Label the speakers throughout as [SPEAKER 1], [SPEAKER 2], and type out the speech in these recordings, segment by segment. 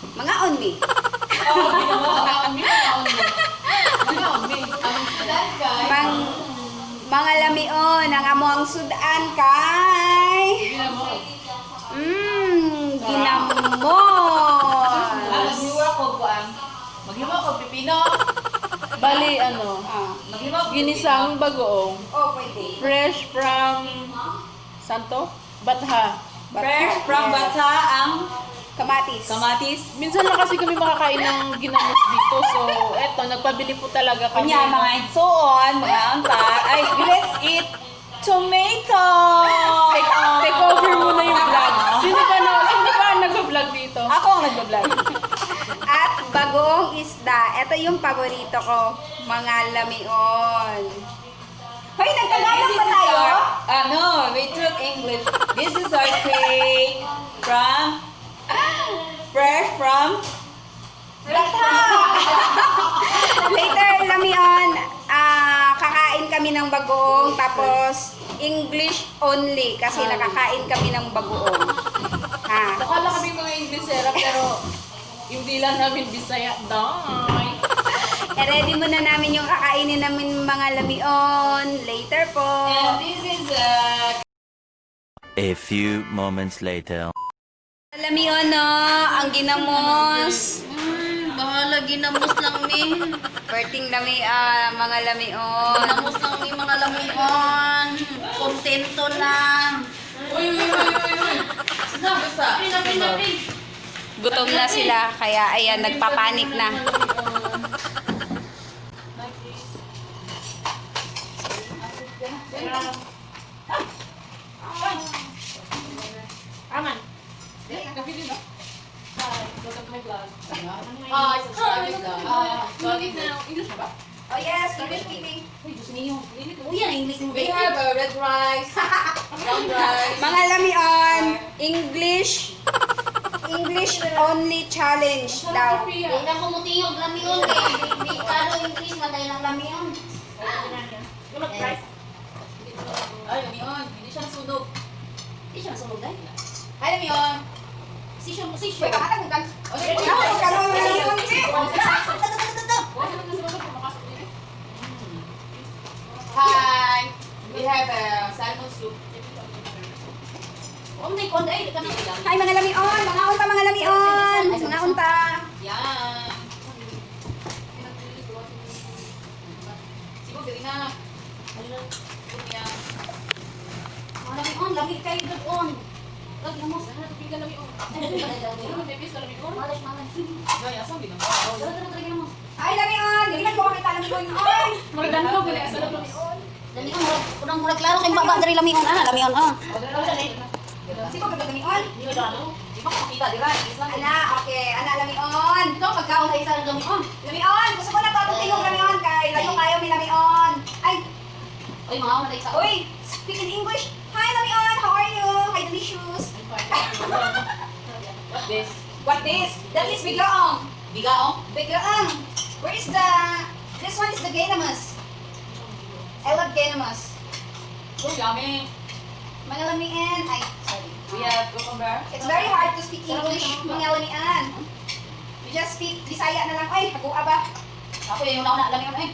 [SPEAKER 1] Mga onmi.
[SPEAKER 2] Oh, mga onmi. Mga onmi. Ang sudan kay.
[SPEAKER 1] Mga lamion, ang amuang sudan kay.
[SPEAKER 2] Ginamon.
[SPEAKER 1] Ginamon.
[SPEAKER 2] Maghiwa ko po ang. Maghiwa ko pipino.
[SPEAKER 3] Bali,
[SPEAKER 2] Maghiwa ko
[SPEAKER 3] ginisang bagoong.
[SPEAKER 1] Oh, pwede.
[SPEAKER 3] Fresh from Santo? Batha.
[SPEAKER 2] Fresh from Bata ang
[SPEAKER 1] Kamatis.
[SPEAKER 2] kamatis.
[SPEAKER 3] Minsan lang kasi kami makakain ng ginamos dito. So, eto, nagpabili po talaga kami.
[SPEAKER 2] Kanya mga itsoon, mga anta. Ay, let's eat tomato!
[SPEAKER 3] Take over muna yung vlog. Sino ba ang nag-vlog dito?
[SPEAKER 2] Ako ang nag-vlog.
[SPEAKER 1] At bagoong isda. Ito yung paborito ko. Mga lamion. Hoy, nagtagalog pa tayo?
[SPEAKER 2] No, we took English. This is our cake fresh from
[SPEAKER 1] Bata! Later, lamion, kakain kami ng bagoong, tapos English only kasi nakakain kami ng bagoong. Ha?
[SPEAKER 3] Nakala kami mga Inglesera pero hindi lang namin Bisaya. Dai!
[SPEAKER 1] I-ready muna namin yung kakainin namin mga lamion. Later po.
[SPEAKER 2] and this is
[SPEAKER 4] A few moments later.
[SPEAKER 1] Lamion, no? Ang ginamos.
[SPEAKER 5] Bahala, ginamos lang mi.
[SPEAKER 1] Perting mga lamion.
[SPEAKER 5] Ginamos lang mi mga lamuan. Kontento na.
[SPEAKER 2] Uy. Sinabi sa.
[SPEAKER 1] Gutom na sila, kaya ayan, nagpapanik na.
[SPEAKER 3] Aman.
[SPEAKER 2] Subscribe lang.
[SPEAKER 3] English ba?
[SPEAKER 1] Oh yes, English speaking.
[SPEAKER 5] Uy, yan, English mo.
[SPEAKER 2] We have a red rice, brown rice.
[SPEAKER 1] Mga lamion, English only challenge daw.
[SPEAKER 5] Hindi na kumutiyog lamiyon. Di kalo English, maday ng lamiyon.
[SPEAKER 2] Ay, yun. Hindi siya sunog.
[SPEAKER 5] Di siya masulog dahil.
[SPEAKER 2] Ay, yun.
[SPEAKER 5] Sisyo.
[SPEAKER 1] Kakatagutan.
[SPEAKER 2] Okay. Hi. We have a salmon soup.
[SPEAKER 5] Konday, di ka na.
[SPEAKER 1] Hi mga lamion, mga unta mga lamion. Mga unta.
[SPEAKER 2] Yan. Siguro, gawin na. Yan.
[SPEAKER 5] Mga lamiyon, lagi kayo doon. Lagi mo. Malas.
[SPEAKER 2] Ay, asang ginawa.
[SPEAKER 5] Lagi mo.
[SPEAKER 1] Hi lamion, ganyan ko makita lamion. Oy!
[SPEAKER 3] Magdan ko, gali sa lalo.
[SPEAKER 5] Lamiyon, kurang klaro kay baba dari lamiyon. Lamiyon.
[SPEAKER 1] Kasi ko ganda lamion.
[SPEAKER 2] Di ba makita, di ba?
[SPEAKER 1] Ana, okay, ana lamion.
[SPEAKER 5] Ito, pagkaon sa isa ng lamiyon.
[SPEAKER 1] Lamion, gusto ko na to yung lamion kay layo kayo may lamion. Ay,
[SPEAKER 5] Uy, mga ako na isa.
[SPEAKER 1] uy, speak in English. Hi lamion, how are you? Hi delicious.
[SPEAKER 2] What this?
[SPEAKER 1] What this? That is bigaong.
[SPEAKER 2] Bigaong?
[SPEAKER 1] Bigaong. Where is this one is the ganamus. I love ganamus.
[SPEAKER 2] Oh, yummy.
[SPEAKER 1] Mga lamian, ay, sorry.
[SPEAKER 2] We have cucumber.
[SPEAKER 1] It's very hard to speak English, mga lamian. You just speak Bisaya na lang. Ay, pag-ua ba?
[SPEAKER 5] Ako yung una lamiyon eh.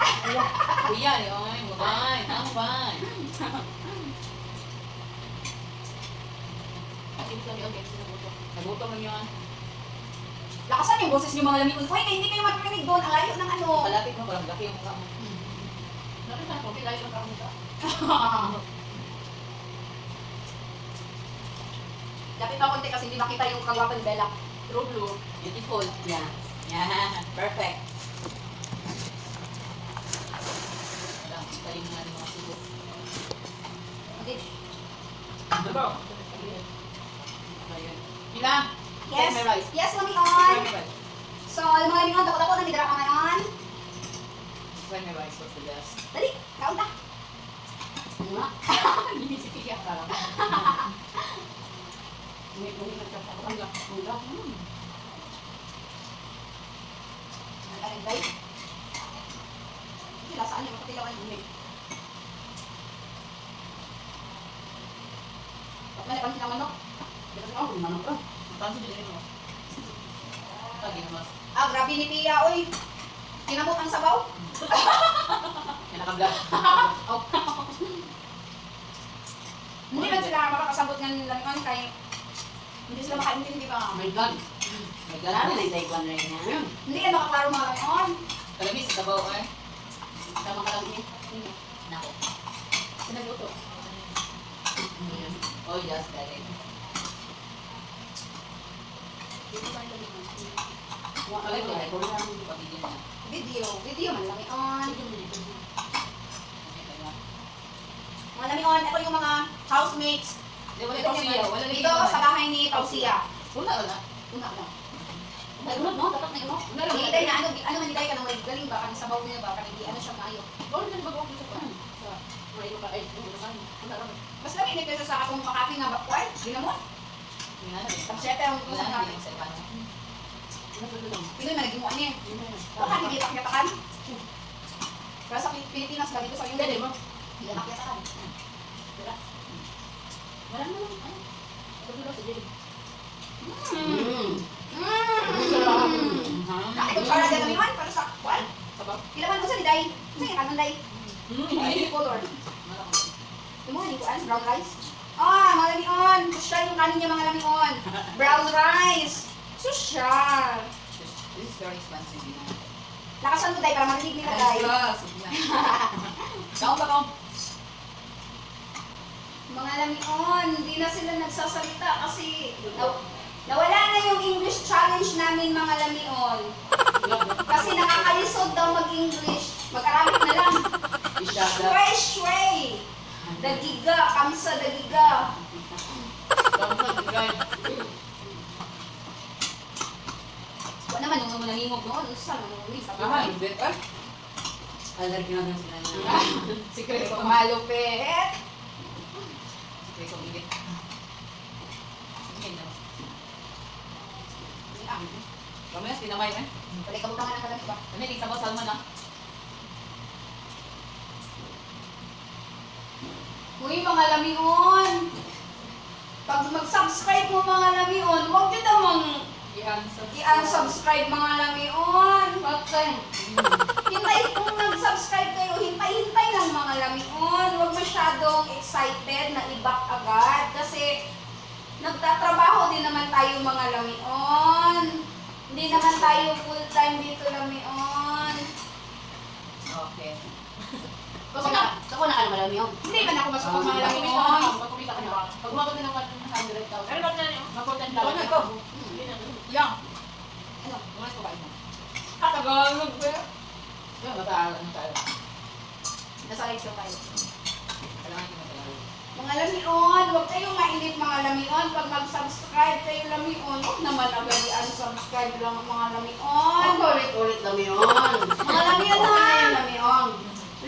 [SPEAKER 2] Kuya, yun. Mabay. Nakabay. Nagutom lang yun.
[SPEAKER 1] Lakasan yung boses niyo mga lamian. Uy, hindi kayo maririnig doon. Ang layo ng ano.
[SPEAKER 2] Palapit mo, parang laki yung mukha mo.
[SPEAKER 1] Lapit pa konti kasi hindi makita yung kagwapan Bella.
[SPEAKER 2] True blue. Beautiful. Yeah. Yeah. Perfect. Alam, talim nga ng mga sibo.
[SPEAKER 1] Okay.
[SPEAKER 2] Ano ba? Ayun. Ilang?
[SPEAKER 1] Yes.
[SPEAKER 2] May rice.
[SPEAKER 1] Yes,
[SPEAKER 2] Try
[SPEAKER 1] lamian.
[SPEAKER 2] my rice.
[SPEAKER 1] So, yung mga lamian, dako-dako na nidara ka ngayon.
[SPEAKER 2] Try my rice. What's the best?
[SPEAKER 1] Dali, kaon ta.
[SPEAKER 2] Hindi si Pia ka lang. May nagkakapangga.
[SPEAKER 1] Nag-aring guys. Sila saan yung kapatilawan yung ulit. Ba't may napansin ang manok? Di ba sila, manok ka?
[SPEAKER 2] Tanso din mo.
[SPEAKER 1] Ah, grabe ni Pia, oy. Kinamot ang sabaw.
[SPEAKER 2] Yan naka-vlog.
[SPEAKER 1] Hindi man sila makakasabot ng langon kay hindi sila makaintindi ba?
[SPEAKER 2] Oh my God. My God.
[SPEAKER 5] Lalo na yung taekwondo rin niya.
[SPEAKER 1] Hindi yan makaklaro mga langon.
[SPEAKER 2] Kalami sa sabaw ay. Sama ka lang niya. Nako.
[SPEAKER 1] Sinaguto.
[SPEAKER 2] Oh yes, correct. Kalay ko ay kulang pagiging na.
[SPEAKER 1] Video man langon. Mga langon, ito yung mga housemates.
[SPEAKER 2] Wala ito siya, wala
[SPEAKER 1] Dito sa bahay ni Tausia.
[SPEAKER 2] Wala.
[SPEAKER 1] Una.
[SPEAKER 5] Nagulot mo, dapat nagulot.
[SPEAKER 1] Hindi na ano man nilay ka nang may galing ba, kanang sabaw niya ba, kanang di ano siya maayo.
[SPEAKER 2] Bawal din bago dito pa. Sa may iba ka ay wala ram.
[SPEAKER 1] Mas lagi ni kaysa sa akong makati nga ba, kway, ginamot.
[SPEAKER 2] Wala na.
[SPEAKER 1] Ang syete ang
[SPEAKER 2] Wala
[SPEAKER 1] gusto
[SPEAKER 2] na
[SPEAKER 1] natin.
[SPEAKER 2] sa iba.
[SPEAKER 1] Pinoy man naging mo ani. Baka hindi pakitakan. Pero sa Pilipinas ba dito sa yung
[SPEAKER 2] Dali mo.
[SPEAKER 1] hindi pakitakan.
[SPEAKER 2] Wala na lang. Ano? Ito sa dili.
[SPEAKER 1] Ito para dyan kami man, para sa kwan.
[SPEAKER 2] Sabaw.
[SPEAKER 1] Ilaman ko sa liday. May kanon day. Ay, color.
[SPEAKER 2] Wala.
[SPEAKER 1] Yung mga likuan, brown rice. Ah, mga lamion. Social yung kanin niya mga lamion. Brown rice. Social.
[SPEAKER 2] This is very expensive.
[SPEAKER 1] Lakasan ko day para marinig nila day.
[SPEAKER 2] Kaon ba kaon?
[SPEAKER 1] Mga lamion, hindi na sila nagsasalita kasi nawala na yung English challenge namin mga lamion. Kasi nakakalisod daw mag-English. Mag-Arabic na lang.
[SPEAKER 2] Ishada.
[SPEAKER 1] Shway, shway. Dagiga, kamsa dagiga. Wala naman yung naningog noon. Saan naningog?
[SPEAKER 2] Aha, hindi. Ah,
[SPEAKER 5] Alam ko na sila niya.
[SPEAKER 2] sikreto.
[SPEAKER 1] Malupit.
[SPEAKER 2] Sikreto ingit. Ingit na. Kamaya, tinamay eh.
[SPEAKER 1] Balik ka butangan ng kalang iba.
[SPEAKER 2] Ano yung sabaw salman ah?
[SPEAKER 1] Uy, mga lamion. Pag mag-subscribe mo mga lamion, huwag nyo namang i-unsubscribe mga lamion.
[SPEAKER 5] Bakit?
[SPEAKER 1] Hintay, kung nag-subscribe kayo, hintay-hintay lang mga lamion. Huwag masyadong excited na i-back agad. Kasi nagtatrabaho din naman tayo mga lamion. Hindi naman tayo full-time dito lamion.
[SPEAKER 2] Okay.
[SPEAKER 5] Kasi na ka naman yun.
[SPEAKER 1] Hindi man ako masukong mga lamion.
[SPEAKER 2] Magkumita ka na. Pag umabot na ng 100,000. Ano ba na? Mag-content
[SPEAKER 1] Ikaw na, ikaw.
[SPEAKER 2] Yang. Ano? Umas ko kain mo.
[SPEAKER 1] Tagalog ba?
[SPEAKER 2] Yung mataal.
[SPEAKER 1] Nasa live show tayo.
[SPEAKER 2] Kailangan ko mataal.
[SPEAKER 1] Mga lamion, huwag kayong mainit mga lamion. Pag mag-subscribe kayo lamion, huwag naman agad i-unsubscribe lang ang mga lamion.
[SPEAKER 5] Ang ulit-ulit lang yun.
[SPEAKER 1] Mga lamion ha!
[SPEAKER 5] Ang lamion.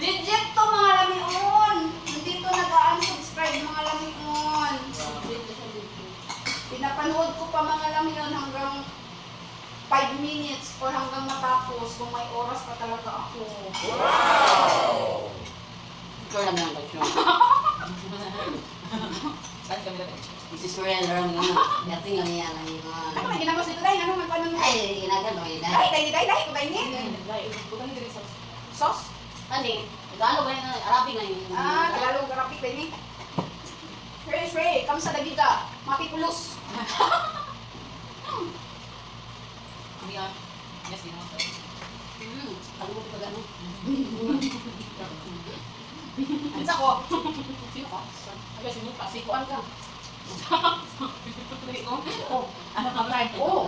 [SPEAKER 1] Legit to mga lamion! Hindi to nag-unsubscribe mga lamion. Pinapanood ko pa mga lamion hanggang 5 minutes or hanggang matapos kung may oras pa talaga ako.
[SPEAKER 5] Ikaw lang lang kayo.
[SPEAKER 2] Saan kami dati?
[SPEAKER 5] This is Korean lang yun. Dating lang yan.
[SPEAKER 1] Ano ba ginagos nito dahil? Ano magpanon mo?
[SPEAKER 5] Ay, ginagano yun.
[SPEAKER 1] Dahil, ko dahil ni.
[SPEAKER 2] Butang hindi rin sa
[SPEAKER 1] Sauce?
[SPEAKER 5] Ani, Tagalog ba yun? Arabic na yun.
[SPEAKER 1] Ah, Tagalog graphic ba ni? Shray, kamusta lagi ka? Mapipulos.
[SPEAKER 2] Hindi ah. Yes, you know.
[SPEAKER 5] Tagalog pa gano'n.
[SPEAKER 1] Ansa ko?
[SPEAKER 2] Sino ka? Aga, sino ka?
[SPEAKER 1] Sikuan ka.
[SPEAKER 2] Dali ko? Oh. Ano ka ba?
[SPEAKER 1] Oo.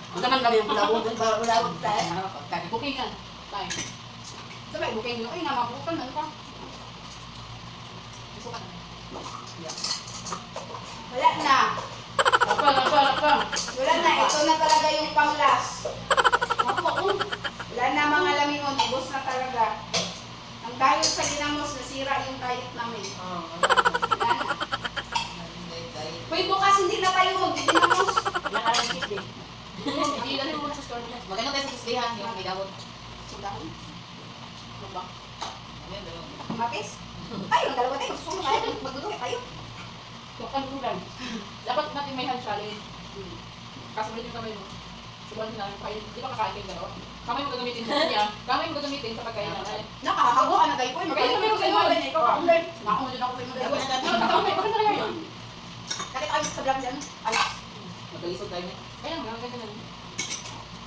[SPEAKER 5] Huwag naman kami yung bulabog tayo.
[SPEAKER 2] Booking ka. Tayo.
[SPEAKER 1] Sabay, booking nyo. Ay, namabukan na ka.
[SPEAKER 2] Gusto ka na. Yeah.
[SPEAKER 1] Wala na.
[SPEAKER 2] Apa.
[SPEAKER 1] Wala na. Ito na talaga yung pang-last. Wala na mga lamingon. Ubus na talaga. Ang dahil sa ginamos, nasira yung diet namin. Wala na. Uy, bukas hindi na tayo mag-ginamos.
[SPEAKER 5] Nakarangkit din.
[SPEAKER 2] Hindi lang naman sa store niya. Maganda tayo sa kislihan. Yung may dawot.
[SPEAKER 1] Sundahon.
[SPEAKER 2] Ano ba? Ayan, dalawa.
[SPEAKER 1] Mapis? Tayo, ang dalawa tayo. Susunod tayo. Magduduhi tayo.
[SPEAKER 2] Dapat natin may hand challenge. Kasunod yung kamay mo. Subuhan namin kayo. Di ba kakain kayo dalawa? Kamay mo gagamitin mo niya. Kamay mo gagamitin sa pagkain namin.
[SPEAKER 1] Nakakago ka na kayo po.
[SPEAKER 2] Kaya kami mo kayo.
[SPEAKER 1] Ikaw ka ulit. Ako mo din ako kayo
[SPEAKER 2] Tapos,
[SPEAKER 1] mo.
[SPEAKER 2] kamay, bakit talaga yun?
[SPEAKER 1] Kahit ayaw sa vlog dyan. Alas.
[SPEAKER 2] Magalisod tayo. Kaya nga, ganyan na.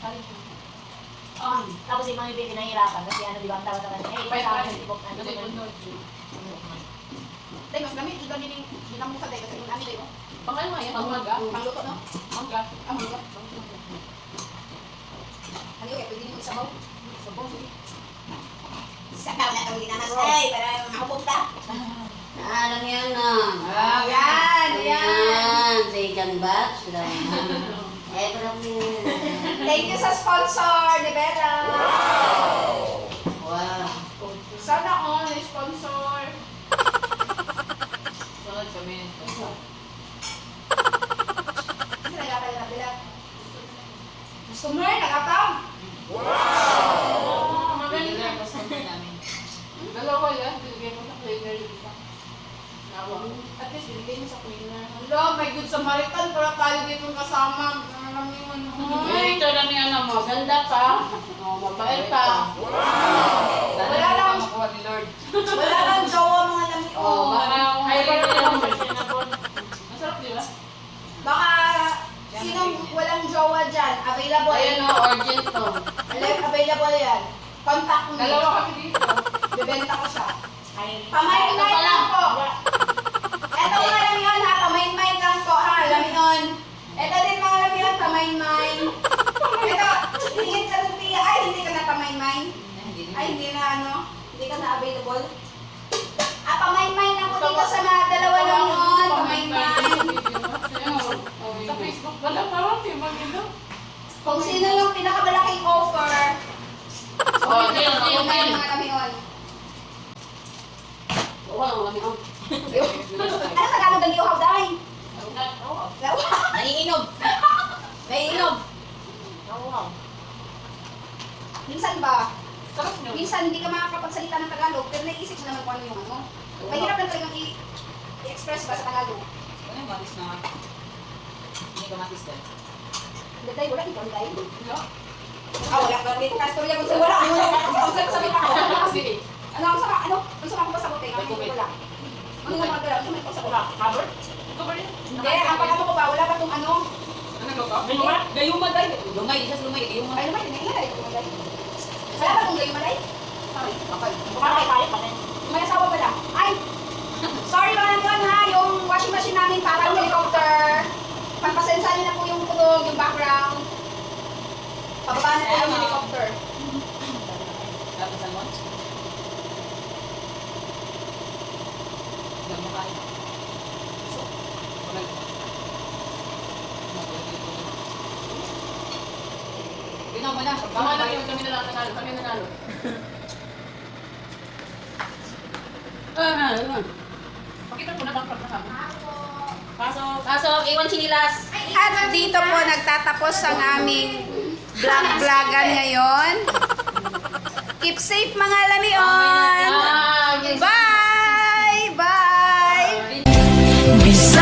[SPEAKER 2] Kalit mo.
[SPEAKER 5] Tapos yung mga ibig pinahirapan kasi ano, di ba, ang tawa-tawa niya. Eh,
[SPEAKER 2] Pwede
[SPEAKER 5] ikaw,
[SPEAKER 2] tayo.
[SPEAKER 5] tibok, ano,
[SPEAKER 2] Kasi
[SPEAKER 5] tibok.
[SPEAKER 2] mundo.
[SPEAKER 1] Dahil mas gamit. Ikaw din yung dinamusa dahil kasi yung ano dahil.
[SPEAKER 2] Pang ano nga yan? Pang mangga?
[SPEAKER 1] Pangluto no?
[SPEAKER 2] Mangga?
[SPEAKER 1] Ang luto. Ano yun? Pwede din isabaw.
[SPEAKER 2] Sabaw.
[SPEAKER 1] Sabaw na kami namaste. Para makapog ka.
[SPEAKER 5] Lang yan na.
[SPEAKER 1] Ah, yan. Yan.
[SPEAKER 5] Second batch lang. Eh, parang
[SPEAKER 1] Thank you sa sponsor, ni Bella.
[SPEAKER 5] wow.
[SPEAKER 1] Sana all sponsor.
[SPEAKER 2] Sunod kami.
[SPEAKER 1] Ano nagkakala na Bella? Customer, nagkatang.
[SPEAKER 2] Magaling na yung customer namin. Dalawa yan. Binigay ko sa cleaner yung isa. Nawa.
[SPEAKER 1] At least, binigay mo sa cleaner. Hello, may good Samaritan para tayo dito kasama. Alam niyo ano.
[SPEAKER 2] Ay, ito lang yung ano mo. Ganda pa. Mabait pa.
[SPEAKER 1] Wala lang.
[SPEAKER 2] Makuha ni Lord.
[SPEAKER 1] Wala lang jowa mga lami.
[SPEAKER 2] Oh, baka
[SPEAKER 5] Ay, parang
[SPEAKER 2] masarap, di ba?
[SPEAKER 1] Baka sinong walang jowa dyan, available.
[SPEAKER 2] Ayan o, urgent to.
[SPEAKER 1] Available yan. Contact me.
[SPEAKER 2] Dalawa kami dito.
[SPEAKER 1] Bibenta ko siya.
[SPEAKER 5] Ay,
[SPEAKER 1] Pamain
[SPEAKER 5] ito pa
[SPEAKER 1] lang po. Ito mga lamion ha, pamain lang po ha, lamion. Ito din mga lamion, pamain. Ito, tingin ka ng tiya. Ay, hindi ka na pamain. Ay, hindi na ano, hindi ka na available. Ah, pamain lang po dito sa mga dalawa lamion, pamain.
[SPEAKER 2] Sa Facebook pala, parang di magino.
[SPEAKER 1] Kung sino yung pinakamalaking offer,
[SPEAKER 2] Oh, deal, deal,
[SPEAKER 1] pamain
[SPEAKER 2] deal.
[SPEAKER 1] mga lamion.
[SPEAKER 5] wow, kami on.
[SPEAKER 1] Ano Tagalog ang iuhaw dahil?
[SPEAKER 5] Naiinog. Naiinog.
[SPEAKER 1] Minsan ba?
[SPEAKER 2] Sarap nyo.
[SPEAKER 1] Minsan hindi ka makakapagsalita ng Tagalog, pero naisip mo naman kung ano yung ano. Mahirap lang talagang i-express ba sa Tagalog.
[SPEAKER 2] Ano yung matis na? Hindi ka matis ka.
[SPEAKER 1] Daday, wala ikaw, daday.
[SPEAKER 2] Ano?
[SPEAKER 1] Ah, wala ka. Dito ka, storya kung saan wala. Ang sabi ako.
[SPEAKER 2] Kasi,
[SPEAKER 1] Ano sa ako ba sagutin? Ang hindi wala. Ano yung mga dalaw? Ano yung sagutin?
[SPEAKER 2] cover? Cover yun?
[SPEAKER 1] Hindi, ang pag-ano ko ba, wala pa itong ano.
[SPEAKER 2] Ano ka?
[SPEAKER 5] Gayuma day. Lumay, isa sa lumay. Gayuma.
[SPEAKER 1] Ay, naman, tinailan itong malay. Wala ba itong gayon malay? Sorry. Okay. May asawa pala. Ay! Sorry mga nandun ha, yung washing machine namin parang helicopter. Pagpasensya niyo na po yung tunog, yung background. Pababa na po yung helicopter.
[SPEAKER 2] Dapat salmon? Gamo kain. So, wala. Ginawa mo na. Tama na yun. Kami na lang nanalo. Kami nanalo. Pakita mo na bang pagkakama.
[SPEAKER 5] Pasok, iwan chinilas.
[SPEAKER 1] At dito po nagtatapos ang aming vlog-vlogan ngayon. Keep safe mga lamion! Bye! Bye!
[SPEAKER 6] Bisa